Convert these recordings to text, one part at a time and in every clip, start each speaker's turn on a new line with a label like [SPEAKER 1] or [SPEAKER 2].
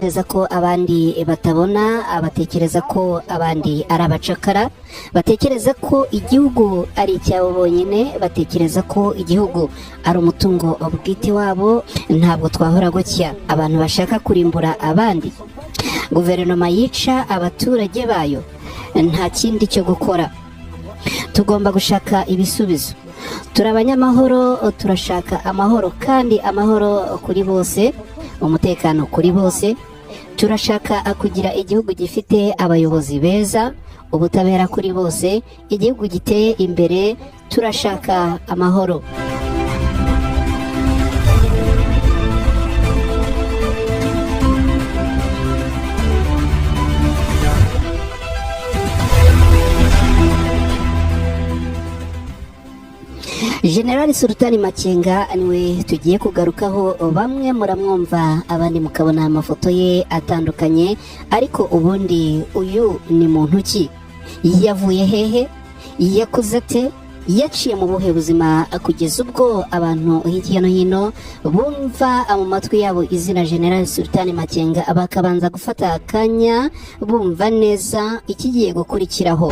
[SPEAKER 1] batekereza ko abandi batabona, abatekereza ko abandi ari abacakara, batekereza ko igihugu ari icyabo bonyine, batekereza ko igihugu ari umutungo bwite wabo. Ntabwo twahora gutya, abantu bashaka kurimbura abandi, guverinoma yica abaturage bayo, nta kindi cyo gukora. Tugomba gushaka ibisubizo. Turi abanyamahoro, turashaka amahoro, kandi amahoro kuri bose, umutekano kuri bose. Turashaka kugira igihugu gifite abayobozi beza, ubutabera kuri bose, igihugu giteye imbere. Turashaka amahoro. General Sultani Makenga niwe tugiye kugarukaho. Bamwe muramwumva, abandi mukabona amafoto ye atandukanye, ariko ubundi uyu ni muntu ki? Yavuye hehe? Yakuze ate? Yaciye mu buhe buzima kugeza ubwo abantu hirya no hino bumva mu matwi yabo izina General Sultani Makenga, bakabanza gufata akanya bumva neza ikigiye gukurikiraho.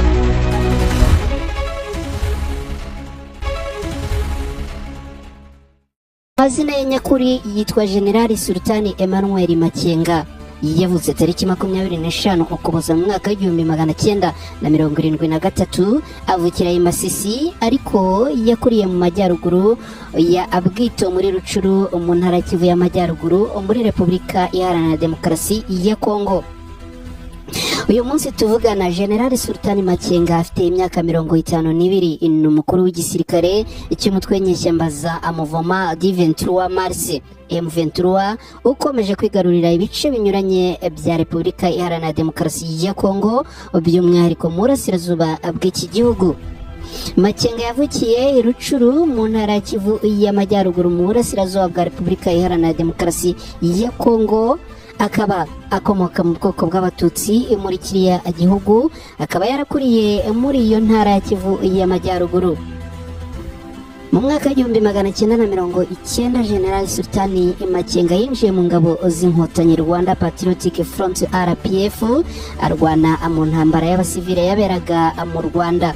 [SPEAKER 1] Amazina ye nyakuri yitwa General Sultani Emmanuel Makenga. Yavutse tariki 25 Ukuboza mu mwaka w'1973. Avukira i Masisi, ariko yakuriye mu majyaruguru ya Abwito muri Rucuru mu ntara Kivu y'Amajyaruguru muri Repubulika Iharanira Demokarasi ya Kongo. Uyu munsi tuvugana General Sultani Makenga afite imyaka 52. Ni umukuru w'igisirikare cy'umutwe w'inyeshyamba za Mouvement du 23 Mars M23, ukomeje kwigarurira ibice binyuranye bya Repubulika Iharanira Demokarasi ya Kongo, by'umwihariko mu burasirazuba bw'iki gihugu. Makenga yavukiye i Rucuru mu ntara Kivu y'Amajyaruguru mu burasirazuba bwa Repubulika Iharanira Demokarasi ya Kongo. Akaba akomoka mu bwoko bw'abatutsi muri kiriya gihugu, akaba yarakuriye muri iyo ntara ya Kivu y'Amajyaruguru. Mu mwaka w'1990 General Sultani Makenga yinjiye mu ngabo z'inkotanyi Rwanda Patriotic Front RPF, arwana mu ntambara y'abasivile yaberaga mu Rwanda.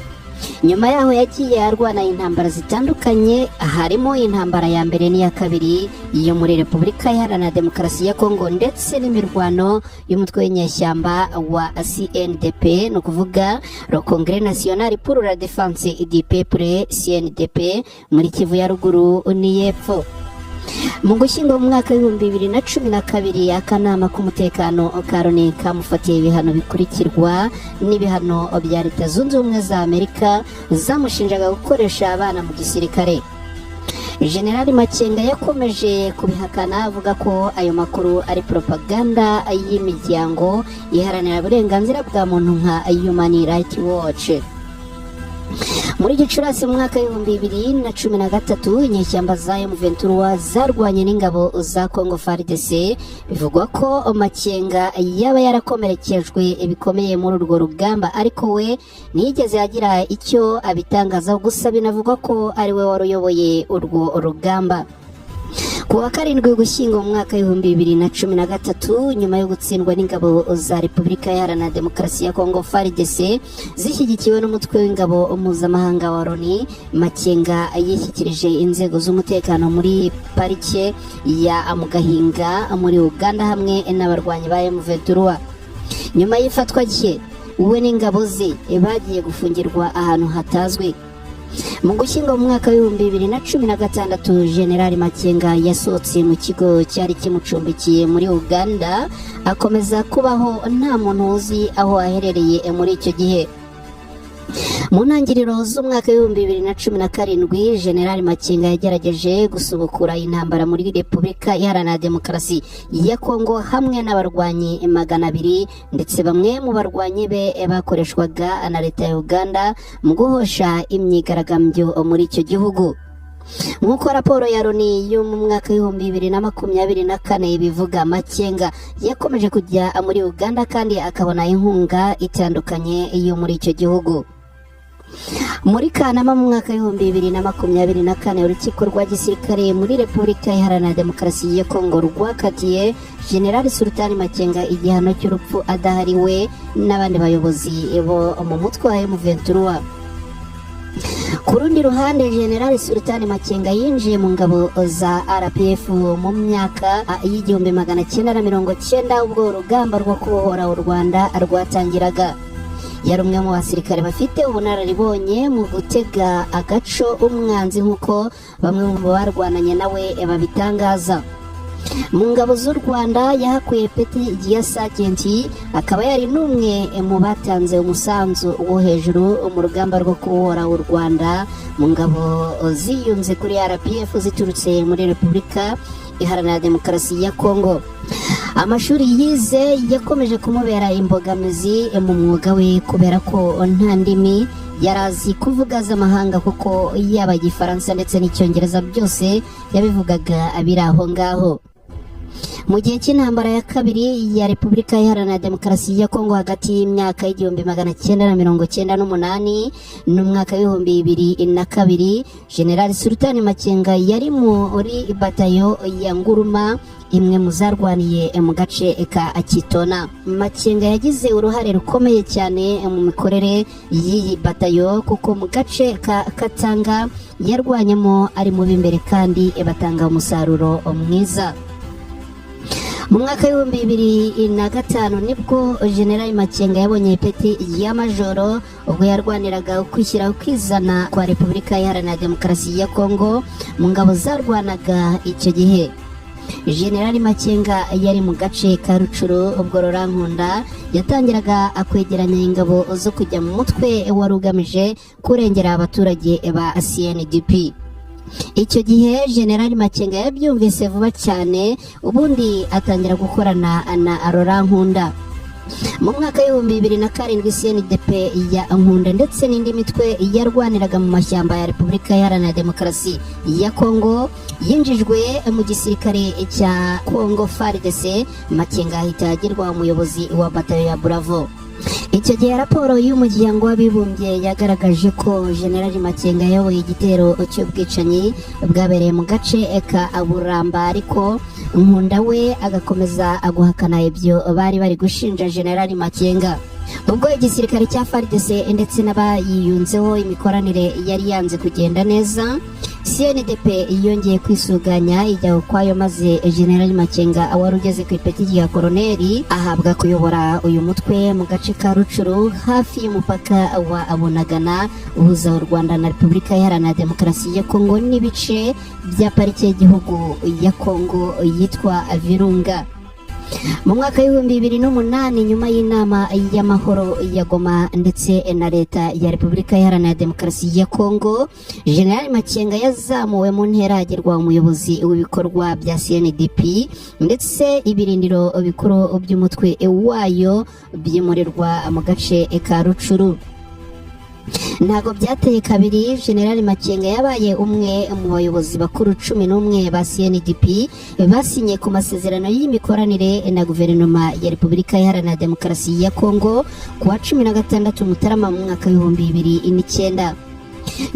[SPEAKER 1] Nyuma yaho yagiye arwana intambara zitandukanye, harimo intambara ya mbere n'iya kabiri yo muri Repubulika Iharanira Demokarasi ya Kongo, ndetse n'imirwano y'umutwe w'inyeshyamba wa CNDP, no kuvuga le Congrès National pour la Défense du Peuple CNDP, muri Kivu ya ruguru n'iyepfo. Mu Gushyingo mu mwaka w'2012 akanama k'umutekano ka Loni kamufatiye ibihano bikurikirwa n'ibihano bya Leta Zunze Ubumwe za Amerika zamushinjaga gukoresha abana mu gisirikare. General Makenga yakomeje kubihakana, avuga ko ayo makuru ari propaganda y'imiryango iharanira uburenganzira bwa muntu nka Human Rights Watch. Muri Gicurasi mu mwaka w'2013 inyeshyamba za M23 zarwanye n'ingabo za Congo FARDC. Bivugwa ko Makenga yaba yarakomerekejwe bikomeye muri urwo rugamba, ariko we nigeze agira icyo abitangazaho, gusa binavugwa ko ari we waruyoboye urwo rugamba. Ku wa 7 Ugushyingo mu mwaka w'2013, nyuma yo gutsindwa n'ingabo za Repubulika Iharanira Demokarasi ya Kongo FARDC zishyigikiwe n'umutwe w'ingabo mpuzamahanga wa Loni, Makenga yishyikirije inzego z'umutekano muri parike ya Mugahinga muri Uganda hamwe n'abarwanyi ba M23. Nyuma y'ifatwa rye, we n'ingabo ze bagiye gufungirwa ahantu hatazwi. Mu Gushyingo mu mwaka w'2016 General Makenga yasohotse mu kigo cyari kimucumbikiye muri Uganda, akomeza kubaho nta muntu uzi aho aherereye muri icyo gihe. Mu ntangiriro z'umwaka w'2017 General Makenga yagerageje gusubukura intambara muri Repubulika Iharanira Demokarasi ya Kongo hamwe n'abarwanyi 200, ndetse bamwe mu barwanyi be bakoreshwaga na Leta ya Uganda mu guhosha imyigaragambyo muri icyo gihugu. Nk'uko raporo ya Loni yo mu mwaka w'2024 bivuga, Makenga yakomeje kujya muri Uganda kandi akabona inkunga itandukanye yo muri icyo gihugu. muri Kanama mu mwaka w'ibihumbi 2024 urukiko rwa gisirikare muri Repubulika Iharanira Demokarasi ya Kongo rwakatiye General Sultani Makenga igihano cy'urupfu adahariwe n'abandi bayobozi bo mu mutwe wa M23. Ku rundi ruhande General Sultani Makenga yinjiye mu ngabo za RPF mu myaka y'igihumbi 1990 ubwo urugamba rwo kubohora u Rwanda rwatangiraga. Yari umwe mu basirikare bafite ubunararibonye mu gutega agaco umwanzi nk'uko bamwe mu barwananye nawe babitangaza. Mu ngabo z'u Rwanda yahakuye peti ya Sergeant, akaba yari n'umwe mu batanze umusanzu wo hejuru mu rugamba rwo kubohora u Rwanda mu ngabo ziyunze kuri RPF ziturutse muri Repubulika Iharanira Demokarasi ya Kongo. Amashuri yize yakomeje kumubera imbogamizi mu mwuga we kubera ko nta ndimi yarazi kuvuga z'amahanga kuko yaba Igifaransa ndetse n'Icyongereza byose yabivugaga abiri aho ngaho. Mu gihe cy'intambara ya kabiri ya Repubulika Iharanira Demokarasi ya Kongo hagati y'imyaka y'igihumbi 1998 n'umwaka w'ibihumbi 2002, General Sultani Makenga yari muri batayo ya Nguruma, imwe mu zarwaniye mu gace ka Kitona. Makenga yagize uruhare rukomeye cyane mu mikorere y'iyi batayo kuko mu gace ka Katanga yarwanyemo ari mu b'imbere kandi batanga umusaruro mwiza. Mu mwaka w'ibihumbi 2005 nibwo General Makenga yabonye peti ya majoro ubwo yarwaniraga ukwishyira ukizana kwa Repubulika Iharanira Demokarasi ya Kongo mu ngabo zarwanaga icyo gihe. General Makenga yari mu gace ka Rucuru ubwo Rurankunda yatangiraga akwegeranya ingabo zo kujya mu mutwe wari ugamije kurengera abaturage ba CNDP. Icyo gihe General Makenga yabyumvise vuba cyane ubundi atangira gukorana na Rurankunda. Mu mwaka w'ibihumbi 2007 CNDP ya Nkunda ndetse n'indi mitwe yarwaniraga mu mashyamba ya Repubulika Iharanira Demokarasi ya Kongo yinjijwe mu gisirikare cya Kongo FARDC. Makenga ahita agirwa umuyobozi wa batayo ya Bravo. Icyo gihe raporo y'umuryango w'abibumbye yagaragaje ko General Makenga yayoboye igitero cy'ubwicanyi bwabereye mu gace ka Buramba, ariko Nkunda we agakomeza guhakana ibyo bari bari gushinja General Makenga. Ubwo igisirikare cya FARDC ndetse n'abayiyunzeho imikoranire yari yanze kugenda neza, CNDP yongeye kwisuganya ijya ukwayo maze General Makenga wari ugeze ku ipeti rya koloneli ahabwa kuyobora uyu mutwe mu gace ka Rucuru hafi y'umupaka wa Bunagana uhuza u Rwanda na Repubulika Iharanira Demokarasi ya Kongo n'ibice bya parike y'igihugu ya Kongo yitwa Virunga. Mu mwaka w'ibihumbi 2008 nyuma y'inama y'amahoro ya Goma ndetse na leta ya Repubulika Iharanira Demokarasi ya Kongo, General Makenga yazamuwe mu ntera agirwa umuyobozi w'ibikorwa bya CNDP ndetse ibirindiro bikuru by'umutwe wayo byimurirwa mu gace ka Rucuru. Ntago byateye kabiri General Makenga yabaye umwe mu bayobozi bakuru 11 ba CNDP basinye ku masezerano y'imikoranire na guverinoma ya Repubulika Iharanira Demokarasi ya Kongo kuwa 16 Mutarama mu mwaka w'ibihumbi 2009.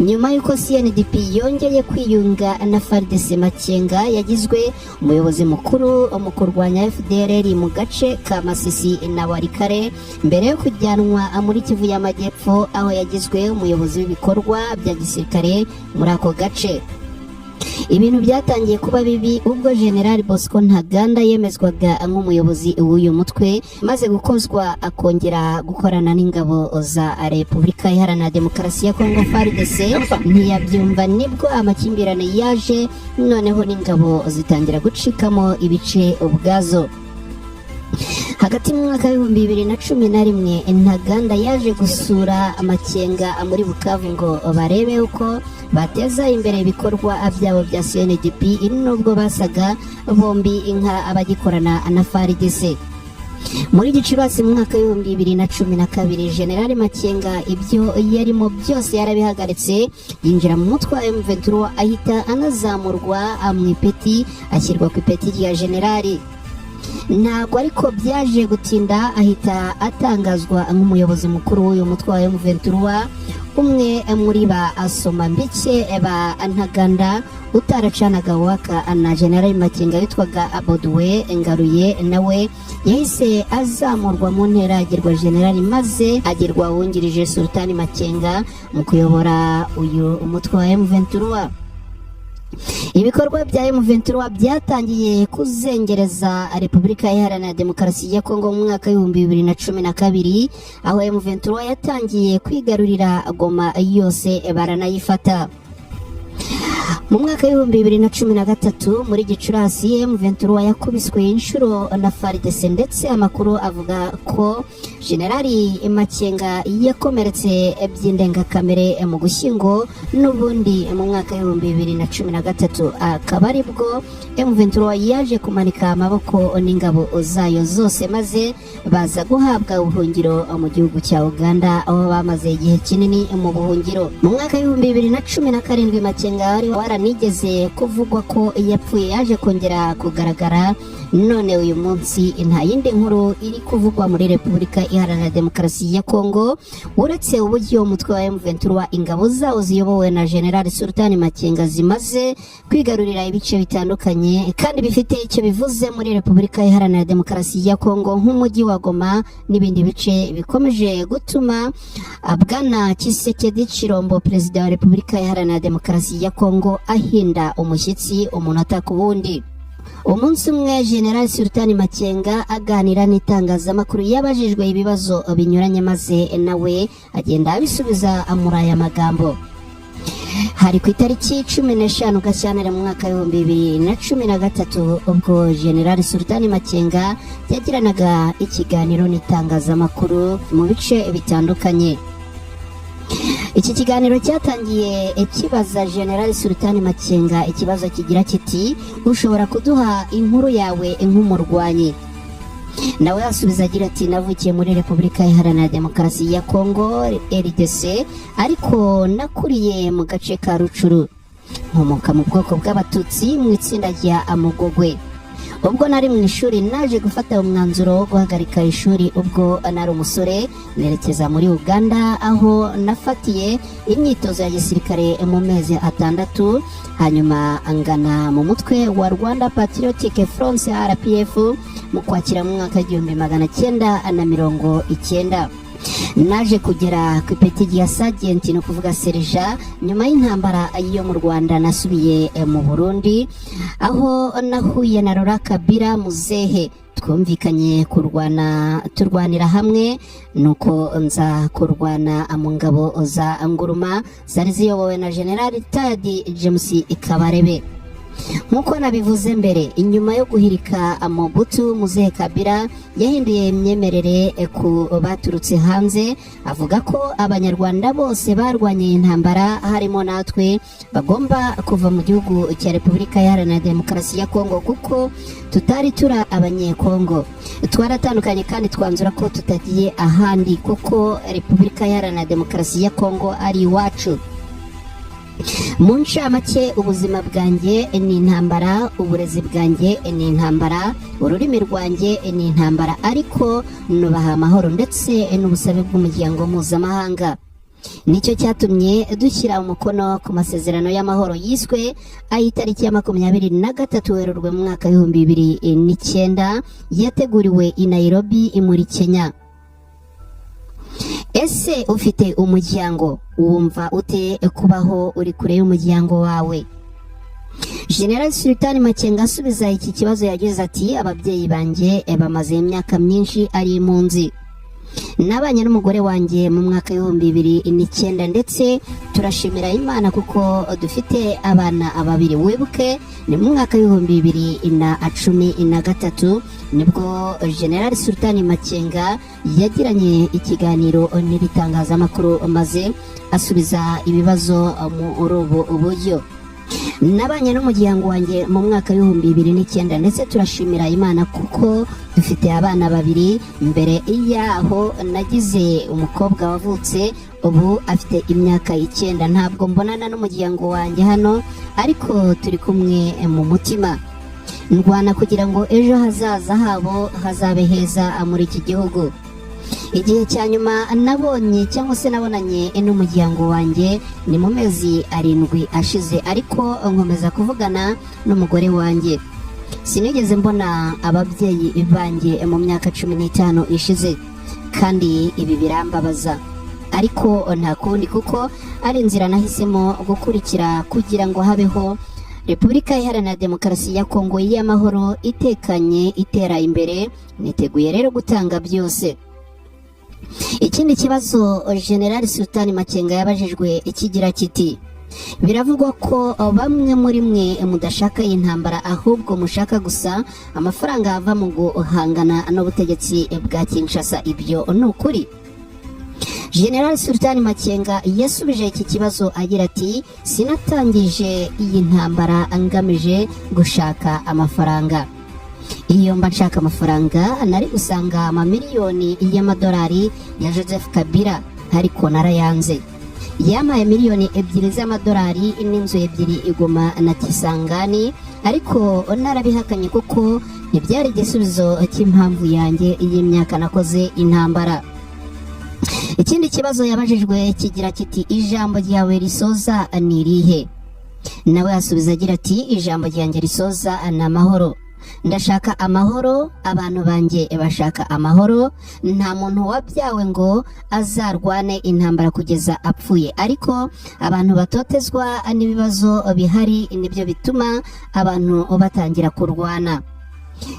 [SPEAKER 1] Nyuma y'uko CNDP yongeye kwiyunga na FARDC, Makenga yagizwe umuyobozi mukuru mu kurwanya FDLR mu gace ka Masisi na Warikare mbere yo kujyanwa muri Kivu y'Amajyepfo aho yagizwe umuyobozi w'ibikorwa bya gisirikare muri ako gace. Ibintu byatangiye kuba bibi ubwo General Bosco Ntaganda yemezwaga nk'umuyobozi w'uyu mutwe maze gukozwa akongera gukorana n'ingabo za Repubulika Iharanira Demokarasi ya Kongo FARDC. Ntiyabyumva nibwo amakimbirane yaje noneho n'ingabo zitangira gucikamo ibice ubwazo. Hagati mu mwaka w'ibihumbi 2011 Ntaganda yaje gusura Makenga muri Bukavu ngo barebe uko bateza imbere ibikorwa byabo bya CNDP nubwo basaga bombi inka abagikorana na FARDC. Muri Gicurasi mu mwaka w'ibihumbi 2012 General Makenga ibyo yarimo byose yarabihagaritse yinjira mu mutwe wa M23 ahita anazamurwa mu ipeti ashyirwa ku ipeti rya generali. ntabwo ariko byaje gutinda ahita atangazwa nk'umuyobozi mukuru w'uyu mutwe wa M23. umwe muri ba asoma mbike ba Ntaganda utaracanaga waka na General Makenga witwaga Abodwe Ngaruye nawe yahise azamurwa mu ntera agirwa general maze agirwa wungirije Sultani Makenga mu kuyobora uyu umutwe wa M23. ibikorwa bya M23 byatangiye kuzengereza Repubulika Iharanira Demokarasi ya Kongo mu mwaka wa 2012 aho M23 yatangiye kwigarurira Goma yose baranayifata. mu mwaka wa 2013 muri Gicurasi M23 yakubiswe inshuro na FARDC ndetse amakuru avuga ko Generali Makenga yakomeretse by'indengakamere mu Gushyingo n'ubundi mu mwaka wa 2013 akaba aribwo M23 yaje kumanika amaboko n'ingabo zayo zose maze baza guhabwa ubuhungiro mu gihugu cya Uganda aho bamaze igihe kinini mu buhungiro. mu mwaka wa 2017 Makenga waranigeze kuvugwa ko yapfuye yaje kongera kugaragara, none uyu munsi nta yindi nkuru iri kuvugwa muri Repubulika Iharanira Demokarasi ya Kongo uretse uburyo umutwe wa M23 ingabo zawo ziyobowe na General Sultani Makenga zimaze kwigarurira ibice bitandukanye kandi bifite icyo bivuze muri Repubulika Iharanira Demokarasi ya Kongo nk'umujyi wa Goma n'ibindi bice bikomeje gutuma Bwana Tshisekedi Chilombo perezida wa Repubulika Iharanira Demokarasi ya Kongo ahinda umushyitsi umunota ku wundi. umunsi umwe General Sultani Makenga aganira n'itangazamakuru yabajijwe ibibazo binyuranye maze nawe agenda abisubiza muri aya magambo. hari ku itariki 15 Gashyantare mu mwaka wa 2013 ubwo General Sultani Makenga yagiranaga ikiganiro n'itangazamakuru mu bice bitandukanye. iki kiganiro cyatangiye kibaza General Sultani Makenga ikibazo kigira kiti ushobora kuduha inkuru yawe nk'umurwanyi? nawe asubiza agira ati navukiye muri Repubulika Iharanira Demokarasi ya Kongo RDC ariko nakuriye mu gace ka Rucuru, nkomoka mu bwoko bw'abatutsi mu itsinda rya Amugogwe. ubwo nari mu ishuri naje gufata umwanzuro wo guhagarika ishuri ubwo nari umusore nerekeza muri Uganda aho nafatiye imyitozo ya gisirikare mu mezi 6 hanyuma angana mu mutwe wa Rwanda Patriotic Front RPF mu kwakira mu mwaka wa 1990. naje kugera ku ipeti rya Sergeant no kuvuga Serija nyuma y'intambara yo mu Rwanda nasubiye mu Burundi aho nahuye na Laurent Kabila Muzehe twumvikanye turwanira hamwe nuko nza kurwana mu ngabo za Nguruma zari ziyobowe na General Tadi James Kabarebe. nk'uko nabivuze mbere inyuma yo guhirika Mobutu Muzehe Kabila yahinduye imyemerere ku baturutse hanze avuga ko abanyarwanda bose barwanye intambara harimo natwe bagomba kuva mu gihugu cya Repubulika Iharanira Demokarasi ya Kongo kuko tutari tura abanyekongo. twaratandukanye kandi twanzura ko tutagiye ahandi kuko Repubulika Iharanira Demokarasi ya Kongo ari iwacu. mu ncamake ubuzima bwanjye ni intambara, uburezi bwanjye ni intambara, ururimi rwanjye ni intambara, ariko nubaha amahoro ndetse n'ubusabe bw'umuryango mpuzamahanga. nicyo cyatumye dushyira umukono ku masezerano y'amahoro yiswe ay'itariki ya 23 Werurwe mu mwaka wa 2009 yateguriwe i Nairobi muri Kenya. ese ufite umuryango? wumva ute kubaho uri kure y'umuryango wawe? General Sultani Makenga asubiza iki kibazo yagize ati ababyeyi banjye bamaze imyaka myinshi ari impunzi. nabanye n'umugore wanjye mu mwaka wa 2009 ndetse turashimira Imana kuko dufite abana babiri. wibuke ni mu mwaka wa 2013 nibwo General Sultani Makenga yagiranye ikiganiro n'ibitangazamakuru maze asubiza ibibazo muri ubu buryo. nabanye n'umuryango wanjye mu mwaka wa 2009 ndetse turashimira Imana kuko dufite abana babiri. mbere yaho nagize umukobwa wavutse ubu afite imyaka 9. ntabwo mbonana n'umuryango wanjye hano ariko turi kumwe mu mutima. ndwana kugira ngo ejo hazaza habo hazabe heza muri iki gihugu. Igihe cya nyuma nabonye cyangwa se nabonanye n'umuryango wanjye ni mu mezi 7 ashize, ariko nkomeza kuvugana n'umugore wanjye. Sinigeze mbona ababyeyi banjye mu myaka 15 ishize, kandi ibi birambabaza, ariko nta kundi kuko ari inzira nahisemo gukurikira kugira ngo habeho Repubulika Iharanira Demokarasi ya Kongo y'amahoro itekanye itera imbere. Niteguye rero gutanga byose. Ikindi kibazo General Sultani Makenga yabajijwe ikigira kiti: biravugwa ko bamwe muri mwe mudashaka intambara, ahubwo mushaka gusa amafaranga ava mu guhangana n'ubutegetsi bwa Kinshasa. Ibyo ni ukuri? General Sultani Makenga yasubije iki kibazo agira ati: sinatangije iyi ntambara ngamije gushaka amafaranga. Iyo mba nshaka amafaranga nari gusanga amamiliyoni y'amadolari ya Joseph Kabila, ariko narayanze. Yamaye miliyoni 2 z'amadolari n'inzu 2 igoma na Kisangani, ariko narabihakanye kuko ntibyari igisubizo cy'impamvu yanjye y'imyaka nakoze intambara. Ikindi kibazo yabajijwe kigira kiti: ijambo ryawe risoza ni irihe? Nawe asubiza agira ati: ijambo ryanjye risoza ni amahoro. Ndashaka amahoro, abantu banjye bashaka amahoro. Nta muntu wabyawe ngo azarwane intambara kugeza apfuye, ariko abantu batotezwa n'ibibazo bihari nibyo bituma abantu batangira kurwana.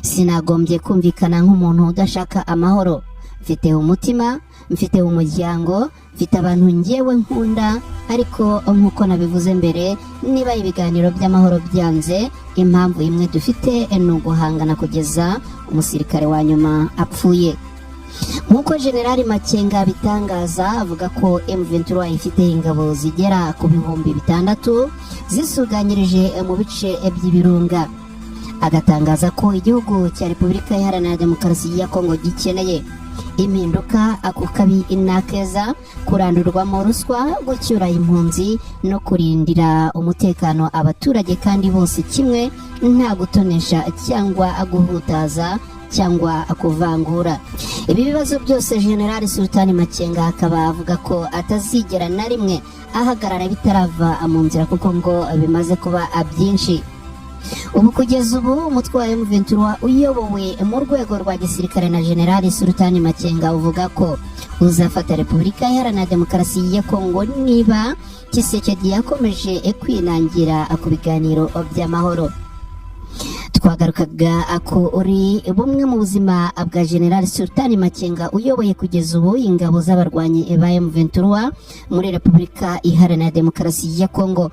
[SPEAKER 1] Sinagombye kumvikana nk'umuntu udashaka amahoro. Mfite umutima, mfite umuryango, mfite abantu ngewe nkunda, ariko nk'uko nabivuze mbere, niba ibiganiro by'amahoro byanze, impamvu imwe dufite ni uguhangana kugeza umusirikare wa nyuma apfuye. Nk'uko General Makenga bitangaza, avuga ko M23 ifite ingabo zigera ku 6,000 zisuganyirije mu bice by'ibirunga. Agatangaza ko igihugu cya Repubulika Iharanira Demokarasi ya Kongo gikeneye impinduka, ako kabi inakeza, kurandurwamo ruswa, gucyura impunzi no kurindira umutekano abaturage kandi bose kimwe, nta gutonesha cyangwa guhutaza cyangwa kuvangura. Ibi bibazo byose General Sultani Makenga akaba avuga ko atazigera na rimwe ahagarara bitarava mu nzira, kuko ngo bimaze kuba byinshi. Ubu kugeza ubu umutwe wa M23 uyobowe mu rwego rwa gisirikare na General Sultani Makenga uvuga ko uzafata Repubulika Iharanira Demokarasi ya Kongo niba Tshisekedi yakomeje kwinangira ku biganiro by'amahoro. Twagarukaga ako uri bumwe mu buzima bwa General Sultani Makenga uyoboye kugeza ubu ingabo z'abarwanyi ba M23 muri Repubulika Iharanira Demokarasi ya Kongo.